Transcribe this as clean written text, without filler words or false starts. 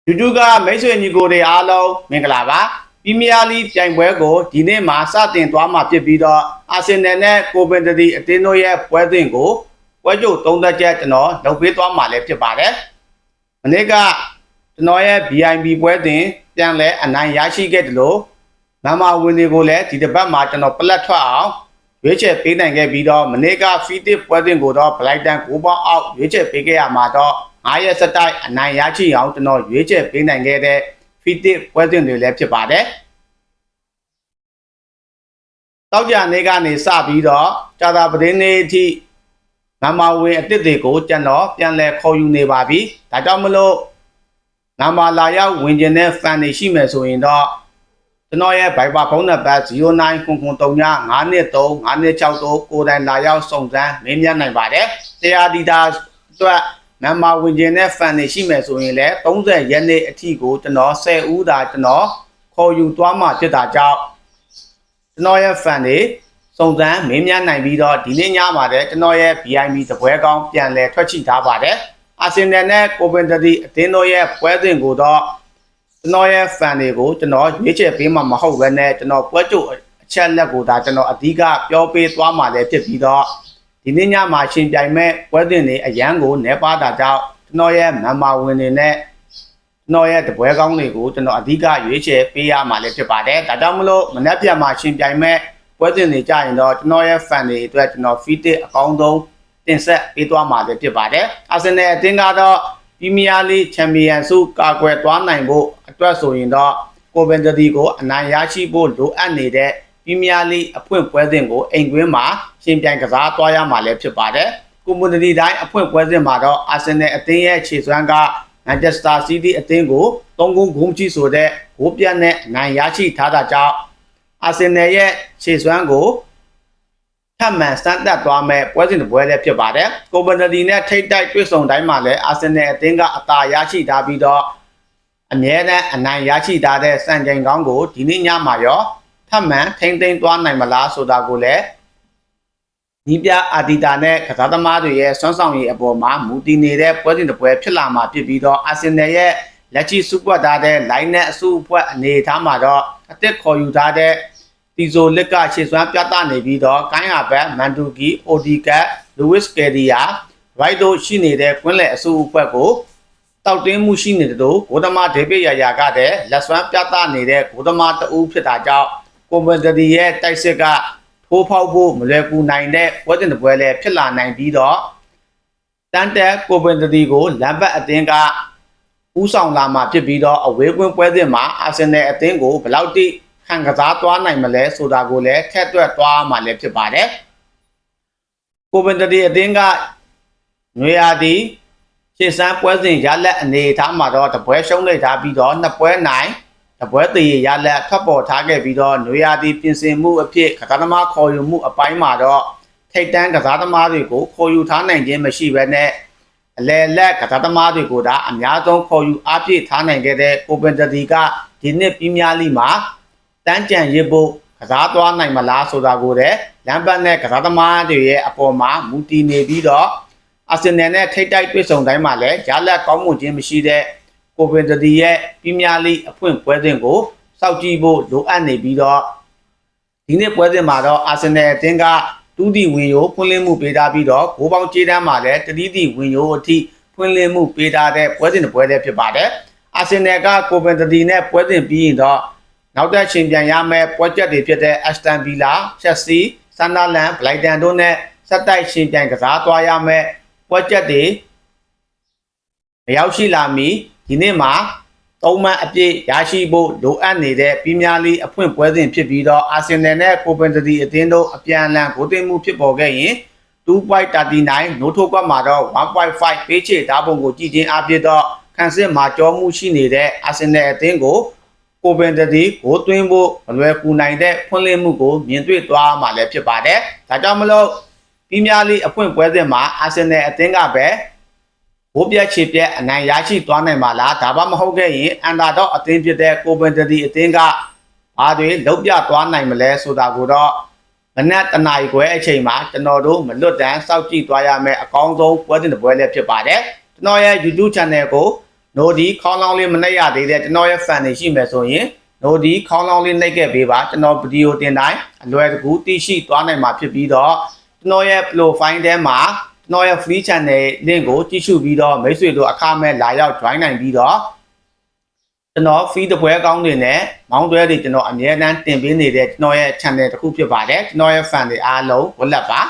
YouTube ကမိတ်ဆွေညီကိုတွေအားလုံးမင်္ဂလာပါပရီးမီးယားလိပြိုင်ပွဲကိုဒီနေ့မှာစတင်သွားမှာဖြစ်ပြီးတော့အာဆင်နယ်နဲ့ကိုဗင်တတီအသင်းတို့ရဲ့ပွဲစဉ်ကိုပွဲကြိုသုံးသက်ချက်ကျွန်တော်လုပ်ပေးသွားမှာလည်းဖြစ်ပါတယ်မနေ့ကကျွန်တော်ရဲ့ VIP ပွဲစဉ်ပြန်လဲအနိုင်ရရှိခဲ့တယ်လို့မမဝင်တွေကိုလည်းဒီတစ်ပတ်မှာကျွန်တော်ပလက်ထွက်အောင်ရွေးချယ်ပေးနိုင်ခဲ့ပြီးတော့မနေ့ကဖီတစ်ပွဲစဉ်ကိုတော့ဘလိုက်တန်9ပေါင်းအောက်ရွေးချယ်ပေးခဲ့ရမှာတော့9ရက်စတိုက်အနိုင်ရရှိအောင်ကျွန်တော်ရွေးချယ်ပေးနိုင်ခဲ့တဲ့ဖီတစ်ပွဲစဉ်တွေလည်းဖြစ်ပါတယ်တောက်ကြနေကနေစပြီးတော့ကြာတာပတင်းနေ့အထိမမဝင်အစ်စ်တွေကိုကျွန်တော်ပြန်လဲခေါ်ယူနေပါပြီဒါကြောင့်မလို့နံပါတ်လာရောက်ဝင်ကျင်တဲ့ fan တွေရှိမယ်ဆိုရင်တော့ကျွန်တော်ရဲ့ Viber ဖုန်းနံပါတ်0993535263ကိုယ်တိုင်လာရောက်စုံစမ်းမေးမြန်းနိုင်ပါတယ်တရားဒီတာအတွက်နံပါတ်ဝင်ကျင်တဲ့ fan တွေရှိမယ်ဆိုရင်လည်း30ရက်နေ့အထိကိုကျွန်တော်10ဦးသာကျွန်တော်ခေါ်ယူသွားမှာဖြစ်တာကြောင့်ကျွန်တော်ရဲ့ fan တွေစုံစမ်းမေးမြန်းနိုင်ပြီးတော့ဒီနေ့ညမှာလည်းကျွန်တော်ရဲ့ VIP တပွဲကောင်းပြန်လဲထွက်ချိထားပါတယ်အာဆင်နယ်နဲ့ကိုဗင်တတီအသင်းတို့ရဲ့ပွဲစဉ်ကိုတော့ကျွန်တော်ရဲ့ fan တွေကိုကျွန်တော်ရွေးချယ်ပေးမှာမဟုတ်ဘဲနဲ့ကျွန်တော်ပွဲကြိုအချက်လက်ကိုဒါကျွန်တော်အဓိကပြောပေးသွားမှာလည်းဖြစ်ပြီးတော့ဒီနေ့ညမှာရှင်ပြိုင်မဲ့ပွဲစဉ်တွေအရန်ကိုနဲပါတာကြောင့်ကျွန်တော်ရဲ့မန်မာဝင်တွေနဲ့ကျွန်တော်ရဲ့တပွဲကောင်းတွေကိုကျွန်တော်အဓိကရွေးချယ်ပေးရမှာလည်းဖြစ်ပါတယ်ဒါကြောင့်မလို့မနေ့ပြန်မှာရှင်ပြိုင်မဲ့ပွဲစဉ်တွေကြရင်တော့ကျွန်တော်ရဲ့ fan တွေအတွက်ကျွန်တော် feed အကောင်းဆုံးတင်ဆက်ပေးသွားမှာလည်းဖြစ်ပါတယ်အာဆင်နယ်အသင်းကတော့ပရီးမီးယားလိချန်ပီယံဆုကာကွယ်သွားနိုင်ဖို့အတွက်ဆိုရင်တော့ကိုဗင်တတီကိုအနိုင်ရရှိဖို့လိုအပ်နေတဲ့ပရီးမီးယားလိအဖွင့်ပွဲစဉ်ကိုအိမ်ကွင်းမှာရှင်ပြိုင်ကစားသွားရမှာလည်းဖြစ်ပါတယ်ကွန်မြူနတီတိုင်းအဖွင့်ပွဲစဉ်မှာတော့အာဆင်နယ်အသင်းရဲ့ခြေစွမ်းကမန်ချက်စတာစီးတီးအသင်းကို3ဂိုးဂုံးကြီးဆိုတဲ့ဂိုးပြတ်နဲ့အနိုင်ရရှိထားတာကြောင့်အာဆင်နယ်ရဲ့ခြေစွမ်းကိုထပ်မံစမ်းသပ်သွားမဲ့ပွဲစဉ်တစ်ပွဲလည်းဖြစ်ပါတယ်ကိုဗင်တတီနဲ့ထိတ်တိုက်တွေ့ဆုံတိုင်းမှာလည်းအာဆင်နယ်အသင်းကအသာရရှိထားပြီးတော့အမြဲတမ်းအနိုင်ရရှိထားတဲ့စံချိန်ကောင်းကိုဒီနေ့ညမှာရောထပ်မံထိမ့်သိမ်းသွားနိုင်မလားဆိုတာကိုလည်းနီးပြအာဒီတာနဲ့ကစားသမားတွေရဲ့စွမ်းဆောင်ရည်အပေါ်မှာမူတည်နေတဲ့ပွဲစဉ်တစ်ပွဲဖြစ်လာမှာဖြစ်ပြီးတော့အာဆင်နယ်ရဲ့လက်ရှိစုပွက်ထားတဲ့ line နဲ့အစုအဖွဲ့အနေထားမှာတော့အသစ်ခေါ်ယူထားတဲ့တီဇိုလစ်ကခြေစွမ်းပြသနေပြီးတော့ကိုင်းဟာဘက်မန်တူကီအိုဒီကတ်လူဝစ်ကယ်ဒီယာရိုက်တို့ရှိနေတဲ့ကွင်းလယ်အစုအဖွဲ့ကိုတောက်တင်းမှုရှိနေတဲ့တို့ဂိုးသမားဒေးဗစ်ယာယာကတဲ့လက်စွမ်းပြသနေတဲ့ဂိုးသမားတဦးဖြစ်တာကြောင့်ကွန်ဗင်တတီရဲ့တိုက်စစ်ကထိုးဖောက်ဖို့မလွယ်ကူနိုင်တဲ့ပွဲစဉ်တစ်ပွဲလည်းဖြစ်လာနိုင်ပြီးတော့တန်တက်ကွန်ဗင်တတီကိုလမ်းဘက်အသင်းကဦးဆောင်လာမှာဖြစ်ပြီးတော့အဝေးကွင်းပွဲစဉ်မှာအာဆင်နယ်အသင်းကိုဘယ်လောက်တိခံကစားသွားနိုင်မလဲဆိုတာကိုလည်းထက်သွက်သွားမှာလည်းဖြစ်ပါတယ်ကိုဗင်တတီအသင်းကနွေရာသီရှေ့စမ်းပွဲစဉ်ရလက်အနေထားမှာတော့တပွဲရှုံးလိုက်ထားပြီးတော့နှစ်ပွဲနိုင်တပွဲတည်ရလက်ထွက်ပေါ်ထားခဲ့ပြီးတော့နွေရာသီပြင်ဆင်မှုအဖြစ်ကစားသမားခေါ်ယူမှုအပိုင်းမှာတော့ထိတ်တန်းကစားသမားတွေကိုခေါ်ယူထားနိုင်ခြင်းမရှိဘဲနဲ့အလဲလက်ကစားသမားတွေကိုဒါအများဆုံးခေါ်ယူအားပြည့်ထားနိုင်ခဲ့တဲ့ကိုဗင်တတီကဒီနှစ်ပရီးမီးယားလိမှာတန်းကြံရစ်ဖို့ကစားသွားနိုင်မလားဆိုတာကိုလည်းလမ်းပတ်နဲ့ကစားသမားတွေရဲ့အပေါ်မှာမူတည်နေပြီးတော့အာဆင်နယ်နဲ့ထိတ်တိုက်တွေ့ဆုံတိုင်းမှာလည်းရလက်ကောင်းမှုခြင်းမရှိတဲ့ကိုဗင်တတီရဲ့ပရီးမီးယားလိအဖွင့်ပွဲစဉ်ကိုစောင့်ကြည့်ဖို့လိုအပ်နေပြီးတော့ဒီနေ့ပွဲစဉ်မှာတော့အာဆင်နယ်အသင်းကတူးတီဝင်ရိုးဖွင့်လှစ်မှုပေးထားပြီးတော့ဂိုးပေါင်းကျေးတန်းမှာလည်းတတိတီဝင်ရိုးအထိဖွင့်လှစ်မှုပေးထားတဲ့ပွဲစဉ်တစ်ပွဲလည်းဖြစ်ပါတယ်အာဆင်နယ်ကကိုဗင်တတီနဲ့ပွဲစဉ်ပြီးရင်တော့နောက်ထပ်ရှင်ပြန်ရမယ့်ပွဲချက်တွေဖြစ်တဲ့အက်စတန်ဗီလာချက်စီဆန်ဒါလန်ဘလိုက်တန်တို့နဲ့ဆက်တိုက်ရှင်ပြန်ကစားသွားရမယ့်ပွဲချက်တွေမရောက်ရှိလာမီဒီနေ့မှာ3မှတ်အပြည့်ရရှိဖို့လိုအပ်နေတဲ့ပရီးမီးယားလိအဖွင့်ပွဲစဉ်ဖြစ်ပြီးတော့အာဆင်နယ်နဲ့ကိုဗင်တတီအသင်းတို့အပြန်အလှန်ဂိုးသွင်းမှုဖြစ်ပေါ်ခဲ့ရင်2.39နိုးထိုးကွက်မှာတော့1.5ပေးချေထားပုံကိုကြည့်ချင်းအပြည့်တော့ခန်းစစ်မှာကြောမှုရှိနေတဲ့အာဆင်နယ်အသင်းကိုကိုဗင်တတီဂိုးသွင်းဖို့မလွယ်ကူနိုင်တဲ့ဖွင့်လှစ်မှုကိုမြင်တွေ့သွားမှာလည်းဖြစ်ပါတယ်ဒါကြောင့်မလို့ပရီးမီးယားလိအဖွင့်ပွဲစဉ်မှာအာဆင်နယ်အသင်းကပဲဘိုးပြက်ချေပြက်အနိုင်ရရှိသွားနိုင်မှာလားဒါမှမဟုတ်ခဲ့ရင်အန်ဒါတော့အသင်းဖြစ်တဲ့ကိုဗင်တတီအသင်းကဘာတွေလောက်ပြသွားနိုင်မလဲဆိုတာကိုတော့မနက်တနာရီခွဲအချိန်မှာကျွန်တော်တို့မလွတ်တမ်းစောင့်ကြည့်သွားရမယ့်အကောင်းဆုံးပွဲစဉ်တစ်ပွဲလည်းဖြစ်ပါတယ်ကျွန်တော်ရဲ့ YouTube channel ကို နိုဒီခေါင်းလောင်းလေးမနှိပ်ရသေးတဲ့ကျွန်တော်ရဲ့ fan တွေရှိမယ်ဆိုရင်နိုဒီခေါင်းလောင်းလေးနှိပ်ခဲ့ပေးပါကျွန်တော်ဗီဒီယိုတင်တိုင်းအလွယ်တကူသိရှိသွားနိုင်မှာဖြစ်ပြီးတော့ကျွန်တော်ရဲ့ profile ထဲမှာကျွန်တော်ရဲ့ free channel link ကိုကြည့်ရှုပြီးတော့မိတ်ဆွေတို့အခမဲ့လာရောက် join နိုင်ပြီးတော့ကျွန်တော် free တပွဲကောင်းတွေနဲ့မောင်းတွဲတွေကျွန်တော်အမြဲတမ်းတင်ပေးနေတဲ့ကျွန်တော်ရဲ့ channel တစ်ခုဖြစ်ပါတယ်ကျွန်တော်ရဲ့ fan တွေအားလုံးဝတ်လက်ပါ